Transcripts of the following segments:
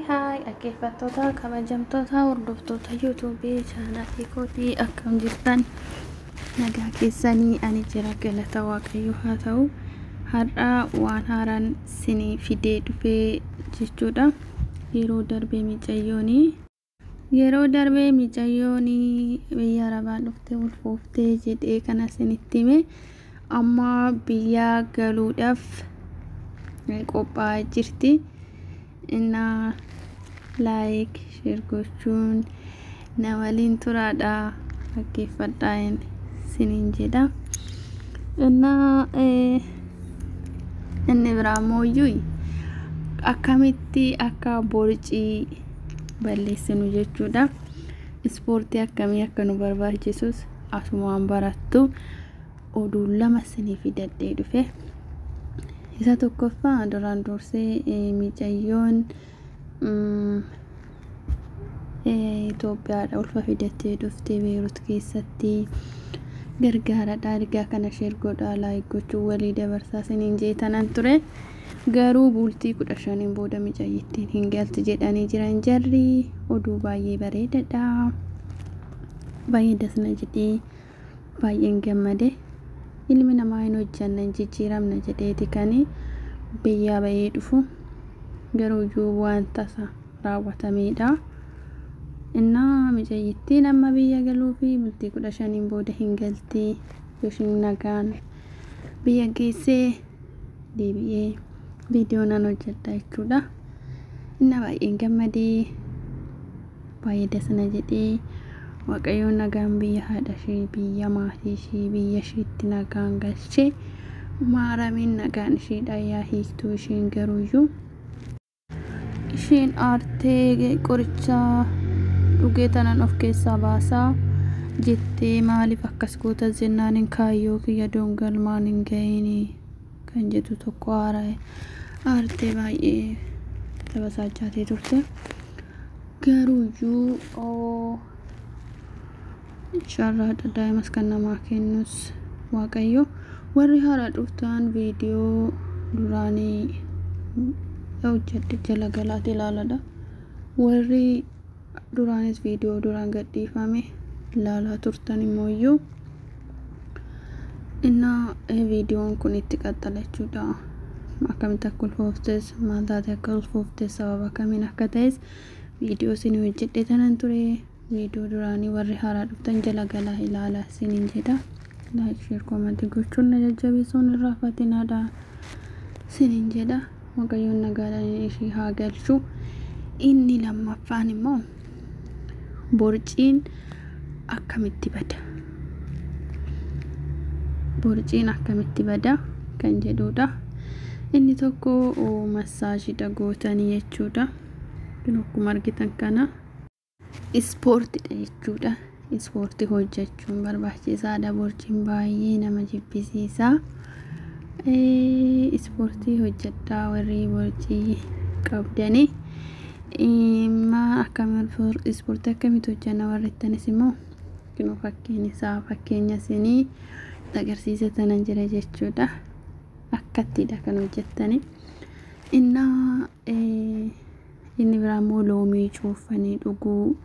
Hai, dhaggeeffattoota kabajamtoota hordoftoota YouTube chaanaalii kootii akkam jirtan? Nagaa keessanii ani jira galata Waaqayyoo haa ta'u. Har'a waan haaraan isinii fidee dhufee jechuudha. Yeroo darbee micayyoonii biyya Arabaa dhuftee ulfooftee jedhee kana isinitti hime. Amma biyya galuudhaaf qophaa'aa jirti. Inna like share gochuun na waliin turaadha dhaggeeffadhaan isiniin jedha. Inna inni biraamoyyuu akkamitti akka borcii balleessinu jechuudha. Ispoortii akkamii akka nu barbaachisus asumaan barattu oduu lama isinii fidadhee dhufe. Isa tokkoffaa duraan dursee micayyoon Itoophiyaadha ulfa fidattee dhuftee Beerut keessatti gargaaradha. Ergaa kana share godhaa like gochuu walii dabarsaa isiniin jeetanan ture. Garuu bultii 15 booda micayyittiin hin galti jedhanii jiran jarri. Oduu baay'ee bareedaadha. Baay'ee dasna jedhee baay'een gammade. Ilmi namaa hin hojjanne jijjiiramna jedheeti kanii biyya ba'ee dhufu. Garuu iyyuu waan tasa raawwatameedha. Inna micayyittiin amma biyya galuu fi bultii 15 booda hin galti. Yookiin nagaan biyya geessee deebi'ee viidiyoo nan hojjedha jechuudha. Inna baay'een gammadee baay'ee dasna jedhee Waaqayyoon nagaan biyya haadha ishee biyya maatii ishee biyya isheetti nagaan galchee maaramiin nagaan isheedha yaa hiiktuu. Isheen garuuyyuu isheen aartee qoricha dhugee tanan of keessaa baasaa jettee maaliif akkas goota jennaan hin kaayyoo kiyya dongalmaan hin ga'ini kan jedhu tokko aartee baay'ee taphaachaatee turte. Garuuyyuu Inshallah daa'imas kan namaa kennus Waaqayyo. Warri haaraa dhuftan viidiyoo duraanii hojjedhe jala galaatti ilaaladha. Warri duraanis viidiyoo duraan gadhiifame ilaalaa turtan immoo inna viidiyoon kun itti qaxxala jechuudha. Akkamitti akka ulfooftes maal taate akka ulfooftes sababa kamiin akka ta'es viidiyoo isin hojjedhe tanan ture. Viidiyoo duraanii warri haaraa dhuftan jala galaa ilaalaa isiniin jedha. Like share comment gochuun na jajjabeessuun irraa fatinaadha isiniin jedha. Waaqayyoon nagaadhaan ishee haa galchu. Inni lammaffaan immoo borciin akkamitti bada? Borciin akkamitti bada kan jedhudha. Inni tokko massaajii gootanii jechuudha. Akkuma argitan kana ispoortiidha jechuudha. Ispoortii hojjechuun barbaachisaadha. Borciin baay'ee nama jibbisiisa. Ispoortii hojjedhaa warri borcii qabdanii. Ispoortii akkamitti hojjenna warreettanis immoo fakkeenya isinii agarsiisa tanan jira jechuudha. Akkattidha kan hojjettani. Inni biraa immoo loomii cuunfanii dhuguu.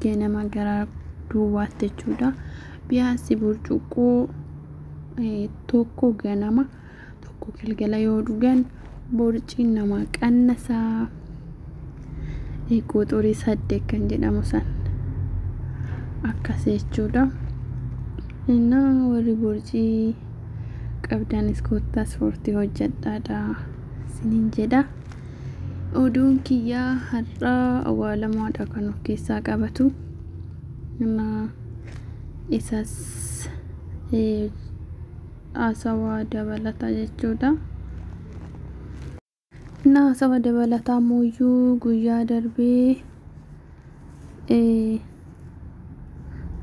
Ganama gara duwwaatti jechuudha. Biyaansi burcuqqoo tokko ganama tokko galgala yoo dhugan borciin namaa qannasaa. Quxurii 8 kan jedhamu san akkas jechuudha. Inna warri borcii qabdanis kottaa ispoortii hojjedhaadha isiniin jedha. Oduun kiyyaa har'a awwaalamaadha kan of keessaa qabatu. Isas haasawaa dabalataa jechuudha. Haasawaa dabalataa ammoo guyyaa darbee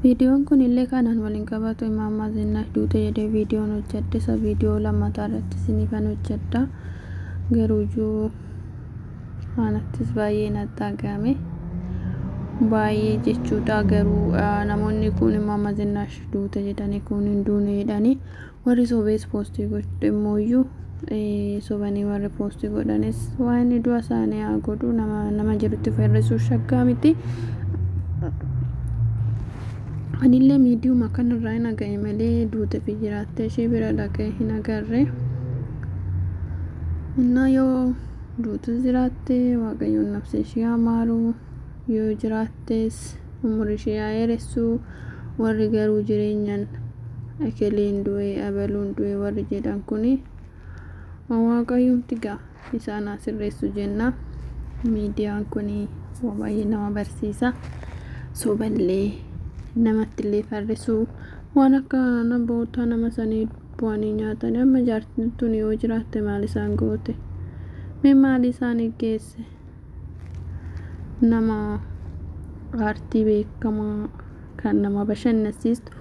viidiyoon kun illee kanaan waliin qabatu Imaammaa Zinaash duute jedhee viidiyoon hojjedhe. Isa viidiyoo lammataa irratti isinii kan hojjedha. Garuuyyuu anattis baay'ee natti dhagahame baay'ee jechuudha. Garuu namoonni kun Imaammaa Zinaash duute jedhanii kun hin duune jedhanii warri sobees poostii godhu immoo sobanii warri poostii godhanis waan du'a isaanii haa godhu nama jirutti fayyadamuu shakkaa miti. Anillee miidiyuma kanarraa hin aga'e malee duute fi jiraattee ishee bira dhaqee hin agarre. Innaa yoo duutu jiraatte waaqayyoon nafsa ishee haa maaru, yoo jiraattees umurii ishee haa dheeressu. Warri garuu jireenyaan ekeleen du'e abaluun du'e warri jedhan kuni waaqayyoomti gaa isaan haa sirreessu jenna. Miidiyaan kuni baay'ee nama barsiisa. Soballee namatti illee farrisu waan akka namoota nama sanii bu'anii nyaatanii amma jaartiin tun yoo jiraatte maal isaan goote? Mee maal isaan geesse? Nama aartii beekamaa kan nama bashannansiistu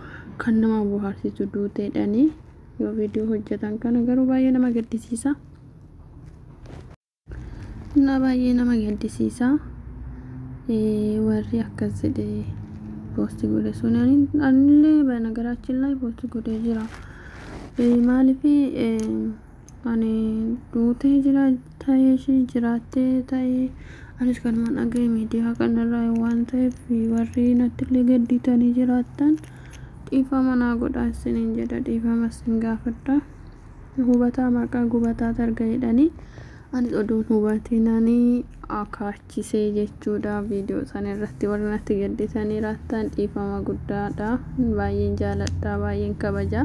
kan nama bohaarsitu duuteedhanii yoo viidiyoo hojjetan kana garuu baay'ee nama gaddisiisa. Baay'ee nama gaddisiisa. Warri akkas jedhee poostii godhe sun anillee በነገራችን ላይ poostii godhee jira. Maaliif ani duutee jiraattee ta'ee anis kanumaan dhaga'e miidiyaa kanarraa waan ta'eef warri nattillee gadditanii jiraattan dhiifama naa godhaa isiniin jedha. Dhiifama isin gaafadha. Hubataa maqaa gubataa targa jedhanii anis oduun hubatinaanii akaachisee jechuudha. Viidiyoo sana irratti warri natti gadditanii raattan dhiifama guddaadha. Baay'een jaaladha, baay'een kabaja.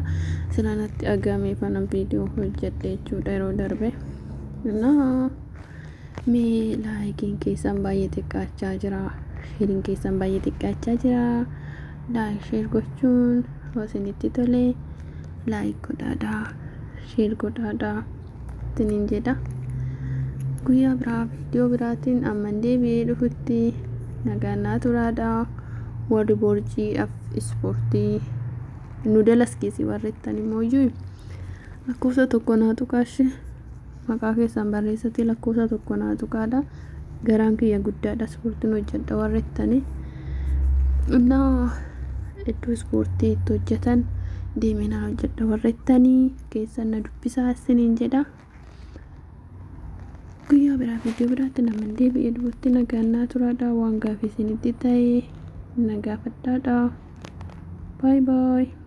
Sila natti agame fanan viidiyoo hojjedhe jechuudha yeroo darbe. Mee laayikiin keessan baay'ee xiqqaachaa jira, sheeriin keessan baay'ee xiqqaachaa jira. Laayik sheer gochuun yoo isinitti tole laayik godhaadha, sheer godhaadha isiniin jedha. Guyyaa biraa viidiyoo biraatiin amman deebi'ee dhufutti nagaan naa turaadha. Warri boorjiidhaaf ispoortii nu dalaskiisi warrittan immoo lakkoofsa tokko naa tuqaashi maqaa keessan barreessatti lakkoofsa tokko naa tuqaadha. Garaan kiyya guddaadha ispoortiin hojjedha warrittanii. Iddoo ispoortii itti hojjetan deeminaan hojjedha warrittanii keessan na dubbisaa isiniin jedha. Guyyaa biraa viidiyoo biraatti namni deebi'ee dhufutti nagaan naa turaadha. Waan gaaffii isinitti ta'e na gaafadhaadha. Bye bye.